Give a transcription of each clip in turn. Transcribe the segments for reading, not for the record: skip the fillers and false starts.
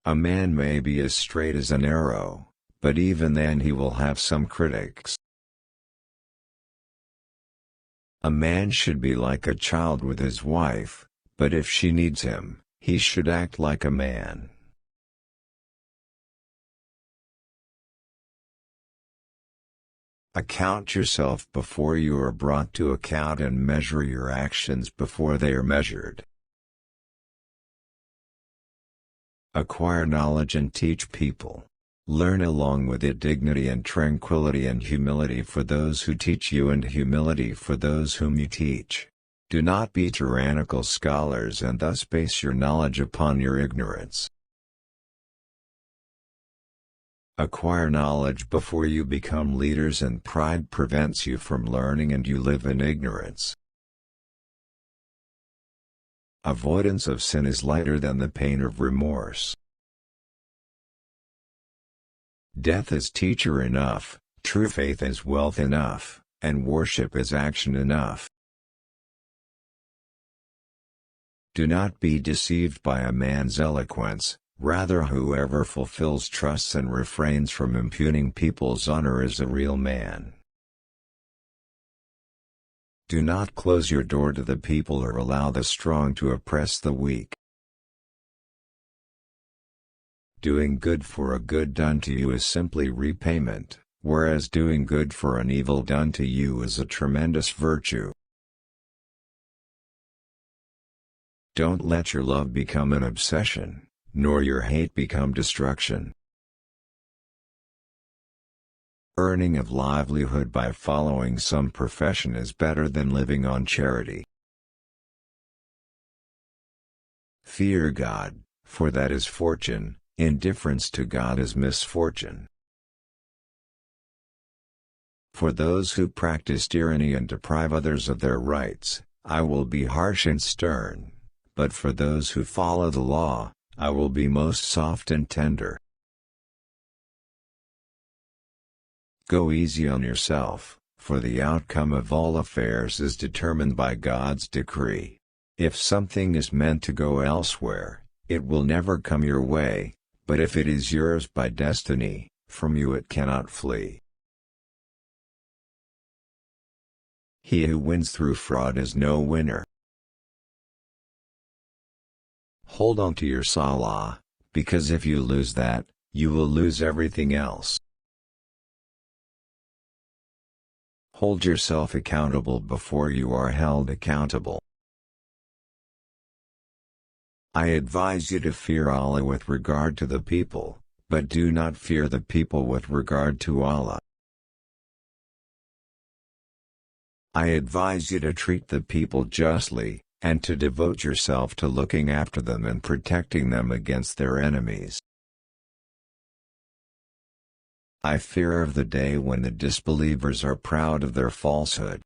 A man may be as straight as an arrow, but even then he will have some critics. A man should be like a child with his wife, but if she needs him, he should act like a man. Account yourself before you are brought to account, and measure your actions before they are measured. Acquire knowledge and teach people. Learn along with it dignity and tranquility and humility for those who teach you and humility for those whom you teach. Do not be tyrannical scholars and thus base your knowledge upon your ignorance. Acquire knowledge before you become leaders, and pride prevents you from learning and you live in ignorance. Avoidance of sin is lighter than the pain of remorse. Death is teacher enough, true faith is wealth enough, and worship is action enough. Do not be deceived by a man's eloquence. Rather, whoever fulfills trusts and refrains from impugning people's honor is a real man. Do not close your door to the people or allow the strong to oppress the weak. Doing good for a good done to you is simply repayment, whereas doing good for an evil done to you is a tremendous virtue. Don't let your love become an obsession, nor your hate become destruction. Earning of livelihood by following some profession is better than living on charity. Fear God, for that is fortune. Indifference to God is misfortune. For those who practice tyranny and deprive others of their rights, I will be harsh and stern, but for those who follow the law, I will be most soft and tender. Go easy on yourself, for the outcome of all affairs is determined by God's decree. If something is meant to go elsewhere, it will never come your way. But if it is yours by destiny, from you it cannot flee. He who wins through fraud is no winner. Hold on to your salah, because if you lose that, you will lose everything else. Hold yourself accountable before you are held accountable. I advise you to fear Allah with regard to the people, but do not fear the people with regard to Allah. I advise you to treat the people justly, and to devote yourself to looking after them and protecting them against their enemies. I fear of the day when the disbelievers are proud of their falsehood.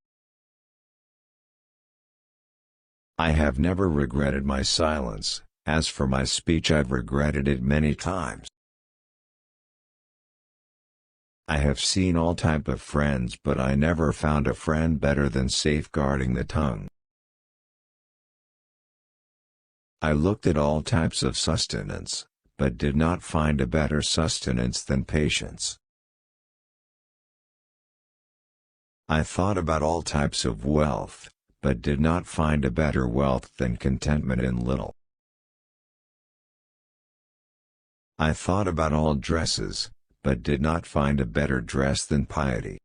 I have never regretted my silence. As for my speech, I've regretted it many times. I have seen all type of friends, but I never found a friend better than safeguarding the tongue. I looked at all types of sustenance, but did not find a better sustenance than patience. I thought about all types of wealth, but did not find a better wealth than contentment in little. I thought about all dresses, but did not find a better dress than piety.